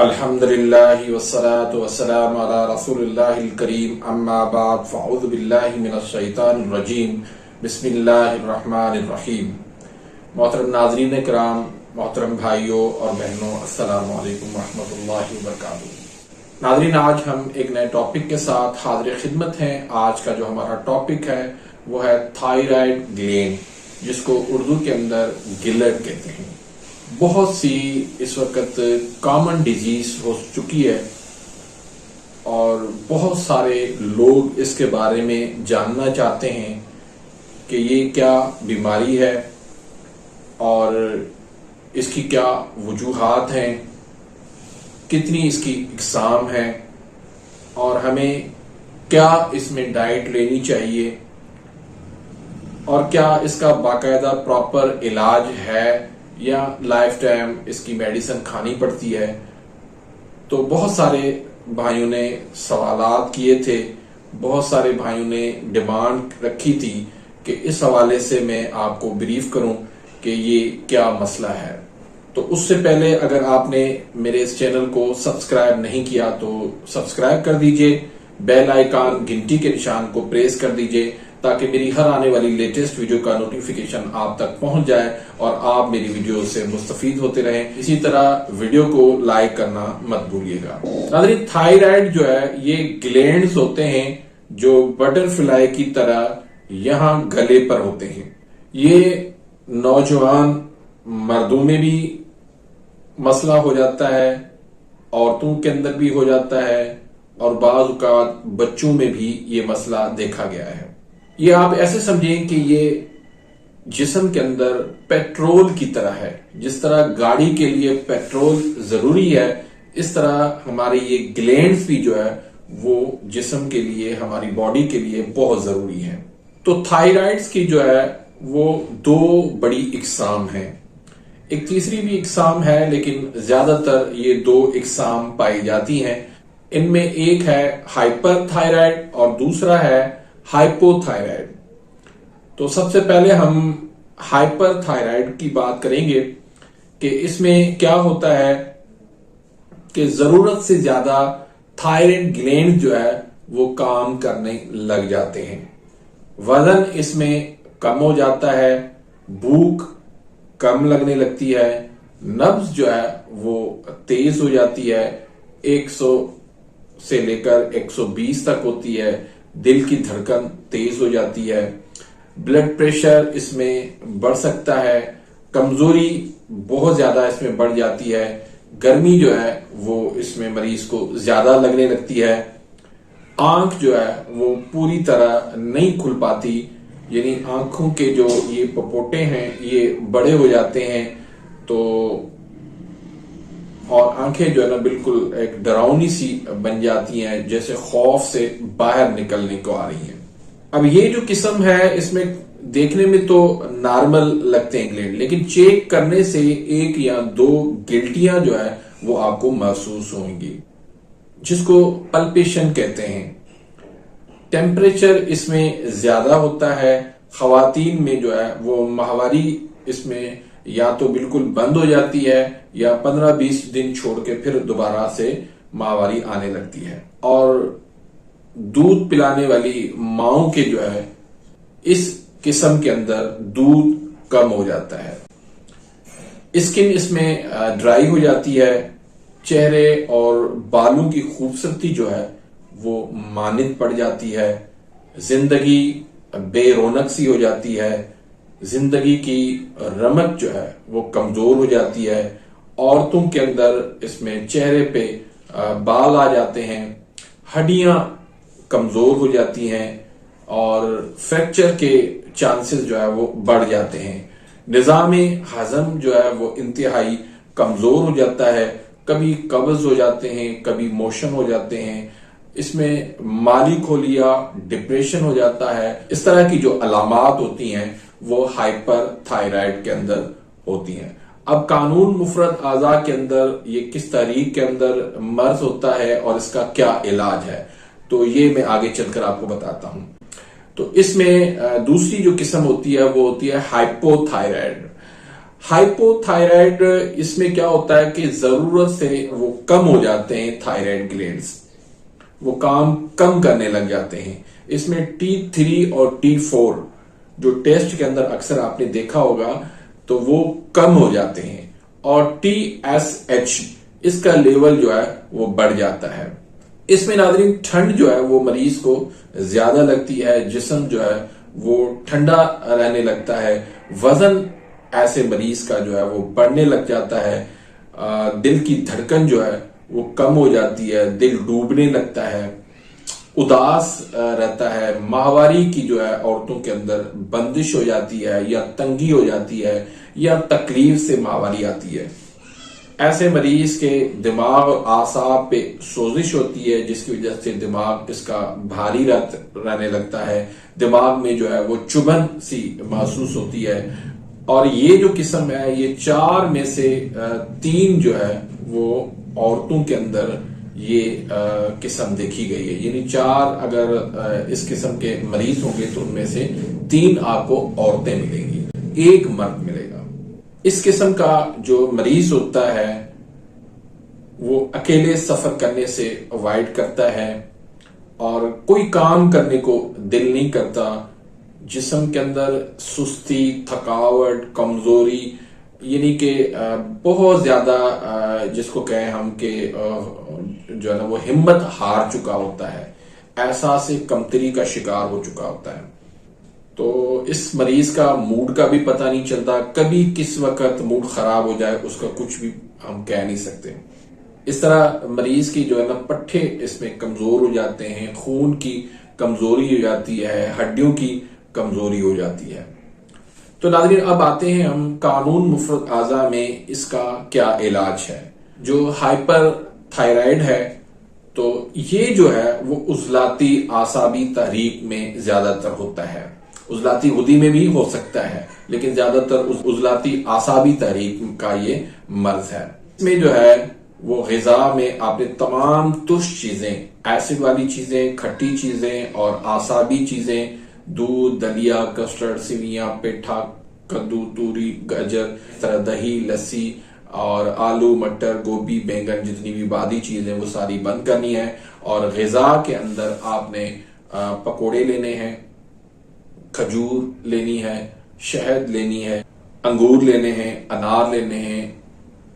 الحمدللہ والصلاة والسلام علی رسول اللہ الکریم اما بعد فاعوذ باللہ من الشیطان الرجیم بسم اللہ الرحمن الرحیم۔ محترم ناظرین کرام، محترم بھائیوں اور بہنوں، السلام علیکم ورحمۃ اللہ وبرکاتہ۔ ناظرین، آج ہم ایک نئے ٹاپک کے ساتھ حاضر خدمت ہیں۔ آج کا جو ہمارا ٹاپک ہے وہ ہے تھائرائیڈ گلینڈ، جس کو اردو کے اندر گلٹ کہتے ہیں۔ بہت سی اس وقت کامن ڈیزیز ہو چکی ہے اور بہت سارے لوگ اس کے بارے میں جاننا چاہتے ہیں کہ یہ کیا بیماری ہے اور اس کی کیا وجوہات ہیں، کتنی اس کی اقسام ہے اور ہمیں کیا اس میں ڈائٹ لینی چاہیے اور کیا اس کا باقاعدہ پراپر علاج ہے یا لائف ٹائم اس کی میڈیسن کھانی پڑتی ہے۔ تو بہت سارے بھائیوں نے سوالات کیے تھے، بہت سارے بھائیوں نے ڈیمانڈ رکھی تھی کہ اس حوالے سے میں آپ کو بریف کروں کہ یہ کیا مسئلہ ہے۔ تو اس سے پہلے اگر آپ نے میرے اس چینل کو سبسکرائب نہیں کیا تو سبسکرائب کر دیجئے، بیل آئیکن گھنٹی کے نشان کو پریس کر دیجئے تاکہ میری ہر آنے والی لیٹسٹ ویڈیو کا نوٹیفیکیشن آپ تک پہنچ جائے اور آپ میری ویڈیو سے مستفید ہوتے رہیں۔ اسی طرح ویڈیو کو لائک کرنا مت بھولیے گا۔ ناظرین، تھائرائیڈ جو ہے یہ گلینڈز ہوتے ہیں جو بٹر فلائی کی طرح یہاں گلے پر ہوتے ہیں۔ یہ نوجوان مردوں میں بھی مسئلہ ہو جاتا ہے، عورتوں کے اندر بھی ہو جاتا ہے اور بعض اوقات بچوں میں بھی یہ مسئلہ دیکھا گیا ہے۔ یہ آپ ایسے سمجھیں کہ یہ جسم کے اندر پیٹرول کی طرح ہے۔ جس طرح گاڑی کے لیے پیٹرول ضروری ہے، اس طرح ہمارے یہ گلینڈز بھی جو ہے وہ جسم کے لیے، ہماری باڈی کے لیے بہت ضروری ہے۔ تو تھائرائیڈز کی جو ہے وہ دو بڑی اقسام ہیں۔ ایک تیسری بھی اقسام ہے لیکن زیادہ تر یہ دو اقسام پائی جاتی ہیں۔ ان میں ایک ہے ہائپر تھائرائیڈ اور دوسرا ہے ہائپو تھائرائیڈ۔ تو سب سے پہلے ہم ہائپر تھائرائیڈ کی بات کریں گے کہ اس میں کیا ہوتا ہے کہ ضرورت سے زیادہ تھائرائیڈ گلینڈ جو ہے وہ کام کرنے لگ جاتے ہیں، وزن اس میں کم ہو جاتا ہے، بھوک کم لگنے لگتی ہے، نبض جو ہے وہ تیز ہو جاتی ہے، 100 سے لے کر 120 تک ہوتی ہے، دل کی دھڑکن تیز ہو جاتی ہے، بلڈ پریشر اس میں بڑھ سکتا ہے، کمزوری بہت زیادہ اس میں بڑھ جاتی ہے، گرمی جو ہے وہ اس میں مریض کو زیادہ لگنے لگتی ہے، آنکھ جو ہے وہ پوری طرح نہیں کھل پاتی، یعنی آنکھوں کے جو یہ پپوٹے ہیں یہ بڑے ہو جاتے ہیں تو اور آنکھیں جو ہے نا بالکل ایک ڈراؤنی سی بن جاتی ہیں، جیسے خوف سے باہر نکلنے کو آ رہی ہیں۔ اب یہ جو قسم ہے اس میں دیکھنے میں تو نارمل لگتے ہیں گلینڈ، لیکن چیک کرنے سے ایک یا دو گلٹیاں جو ہے وہ آپ کو محسوس ہوں گی، جس کو پلپیشن کہتے ہیں۔ ٹیمپریچر اس میں زیادہ ہوتا ہے، خواتین میں جو ہے وہ ماہواری اس میں یا تو بالکل بند ہو جاتی ہے یا 15-20 دن چھوڑ کے پھر دوبارہ سے ماہواری آنے لگتی ہے، اور دودھ پلانے والی ماؤں کے جو ہے اس قسم کے اندر دودھ کم ہو جاتا ہے، اسکن اس میں ڈرائی ہو جاتی ہے، چہرے اور بالوں کی خوبصورتی جو ہے وہ ماند پڑ جاتی ہے، زندگی بے رونق سی ہو جاتی ہے، زندگی کی رمق جو ہے وہ کمزور ہو جاتی ہے، عورتوں کے اندر اس میں چہرے پہ بال آ جاتے ہیں، ہڈیاں کمزور ہو جاتی ہیں اور فریکچر کے چانسز جو ہے وہ بڑھ جاتے ہیں، نظام ہضم جو ہے وہ انتہائی کمزور ہو جاتا ہے، کبھی قبض ہو جاتے ہیں، کبھی موشن ہو جاتے ہیں، اس میں مالی کھولیا، ڈپریشن ہو جاتا ہے۔ اس طرح کی جو علامات ہوتی ہیں وہ ہائپر تھائرائیڈ کے اندر ہوتی ہیں۔ اب قانون مفرد اعضاء کے اندر یہ کس طریق کے اندر مرض ہوتا ہے اور اس کا کیا علاج ہے، تو یہ میں آگے چل کر آپ کو بتاتا ہوں۔ تو اس میں دوسری جو قسم ہوتی ہے وہ ہوتی ہے ہائپو تھائرائیڈ۔ ہائپوتھائرائڈ اس میں کیا ہوتا ہے کہ ضرورت سے وہ کم ہو جاتے ہیں تھائرائڈ گلینڈز، وہ کام کم کرنے لگ جاتے ہیں. اس میں T3 اور T4 جو ٹیسٹ کے اندر اکثر آپ نے دیکھا ہوگا تو وہ کم ہو جاتے ہیں، اور TSH اس کا لیول جو ہے وہ بڑھ جاتا ہے. اس میں ناظرین ٹھنڈ جو ہے وہ مریض کو زیادہ لگتی ہے، جسم جو ہے وہ ٹھنڈا رہنے لگتا ہے، وزن ایسے مریض کا جو ہے وہ بڑھنے لگ جاتا ہے، دل کی دھڑکن جو ہے وہ کم ہو جاتی ہے، دل ڈوبنے لگتا ہے، اداس رہتا ہے، ماہواری کی جو ہے عورتوں کے اندر بندش ہو جاتی ہے یا تنگی ہو جاتی ہے یا تکلیف سے ماہواری آتی ہے. ایسے مریض کے دماغ اور اعصاب پہ سوزش ہوتی ہے، جس کی وجہ سے دماغ اس کا بھاری رہنے لگتا ہے، دماغ میں جو ہے وہ چبھن سی محسوس ہوتی ہے. اور یہ جو قسم ہے یہ 4 میں سے 3 جو ہے وہ عورتوں کے اندر یہ قسم دیکھی گئی ہے. یعنی 4 اگر اس قسم کے مریض ہوں گے تو ان میں سے 3 آپ کو عورتیں ملیں گی، 1 مرد ملے گا. اس قسم کا جو مریض ہوتا ہے وہ اکیلے سفر کرنے سے اوائڈ کرتا ہے اور کوئی کام کرنے کو دل نہیں کرتا، جسم کے اندر سستی، تھکاوٹ، کمزوری، یعنی کہ بہت زیادہ جس کو کہیں ہم کہ جو ہے نا وہ ہمت ہار چکا ہوتا ہے، احساس کمتری کا شکار ہو چکا ہوتا ہے. تو اس مریض کا موڈ کا بھی پتہ نہیں چلتا، کبھی کس وقت موڈ خراب ہو جائے اس کا کچھ بھی ہم کہہ نہیں سکتے. اس طرح مریض کی جو ہے نا پٹھے اس میں کمزور ہو جاتے ہیں، خون کی کمزوری ہو جاتی ہے، ہڈیوں کی کمزوری ہو جاتی ہے. تو ناظرین اب آتے ہیں ہم قانون مفرد اعضاء میں اس کا کیا علاج ہے. جو ہائپر تھائرائڈ ہے تو یہ جو ہے وہ عضلاتی اعصابی تحریک میں زیادہ تر ہوتا ہے، عضلاتی غدی میں بھی ہو سکتا ہے لیکن زیادہ تر عضلاتی اعصابی تحریک کا یہ مرض ہے. اس میں جو ہے وہ غذا میں آپ نے تمام ترش چیزیں، ایسڈ والی چیزیں، کھٹی چیزیں اور اعصابی چیزیں، دودھ، دلیا، کسٹرڈ، سیویاں، پیٹھا، کدو، توری، گاجر، طرح دہی، لسی اور آلو، مٹر، گوبھی، بینگن، جتنی بھی بادی چیزیں وہ ساری بند کرنی ہے. اور غذا کے اندر آپ نے پکوڑے لینے ہیں، کھجور لینی ہے، شہد لینی ہے، انگور لینے ہیں، انار لینے ہیں،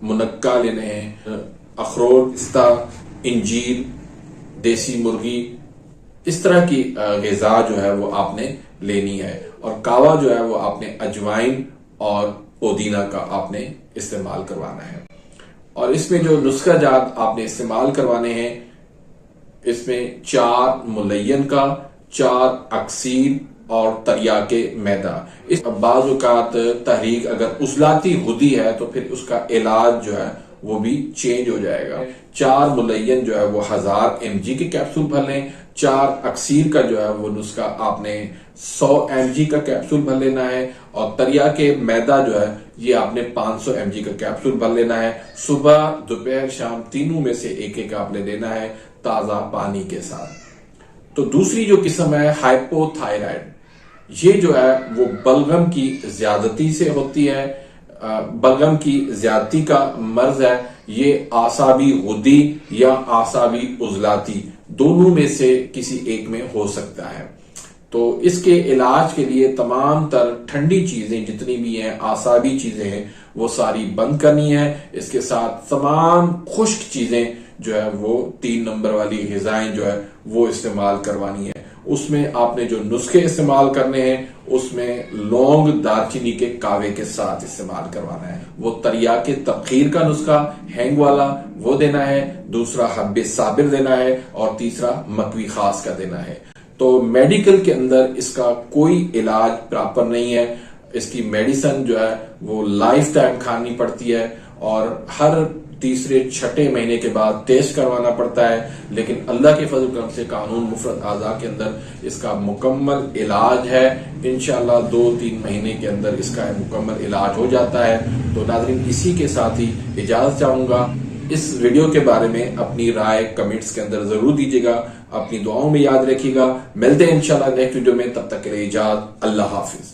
منقع لینے ہیں، اخروٹ، پستہ، انجیر، دیسی مرغی، اس طرح کی غذا جو ہے وہ آپ نے لینی ہے. اور کہوہ جو ہے وہ آپ نے اجوائن اور پودینہ کا آپ نے استعمال کروانا ہے. اور اس میں جو نسخہ جات آپ نے استعمال کروانے ہیں، اس میں 4 ملین کا، 4 اکسیر اور تریاک میدا. اس بعض اوقات تحریک اگر عضلاتی غدی ہے تو پھر اس کا علاج جو ہے وہ بھی چینج ہو جائے گا. 4 ملین جو ہے وہ 1000 mg کے کیپسول بھر لیں. 4 اکسیر کا جو ہے وہ نسخہ آپ نے 100 mg کا کیپسول بھر لینا ہے. اور تریاک میدا جو ہے یہ آپ نے 500 mg کا کیپسول بھر لینا ہے. صبح، دوپہر، شام تینوں میں سے ایک ایک آپ نے لینا ہے تازہ پانی کے ساتھ. تو دوسری جو قسم ہے ہائپو تھائرائڈ، یہ جو ہے وہ بلغم کی زیادتی سے ہوتی ہے، بلغم کی زیادتی کا مرض ہے. یہ اعصابی غدی یا اعصابی عضلاتی دونوں میں سے کسی ایک میں ہو سکتا ہے. تو اس کے علاج کے لیے تمام تر ٹھنڈی چیزیں جتنی بھی ہیں، اعصابی چیزیں ہیں، وہ ساری بند کرنی ہے. اس کے ساتھ تمام خشک چیزیں جو ہے وہ 3 نمبر والی غذائیں جو ہے وہ استعمال کروانی ہے. اس میں آپ نے جو نسخے استعمال کرنے ہیں اس میں لونگ، دارچینی کے کاوے کے ساتھ استعمال کروانا ہے. وہ تریاک تبخیر کا نسخہ ہینگ والا وہ دینا ہے، دوسرا حب صابر دینا ہے اور تیسرا مکوی خاص کا دینا ہے. تو میڈیکل کے اندر اس کا کوئی علاج پراپر نہیں ہے. اس کی میڈیسن جو ہے وہ لائف ٹائم کھانی پڑتی ہے اور ہر تیسرے چھٹے مہینے کے بعد ٹیسٹ کروانا پڑتا ہے. لیکن اللہ کے فضل کرم سے قانون مفرد اعضاء کے اندر اس کا مکمل علاج ہے. انشاءاللہ 2-3 مہینے کے اندر اس کا مکمل علاج ہو جاتا ہے. تو ناظرین اسی کے ساتھ ہی اجازت چاہوں گا. اس ویڈیو کے بارے میں اپنی رائے کمنٹس کے اندر ضرور دیجیے گا، اپنی دعاؤں میں یاد رکھیے گا. ملتے ہیں انشاءاللہ نیکسٹ ویڈیو میں، تب تک کے لیے اجازت. اللہ حافظ.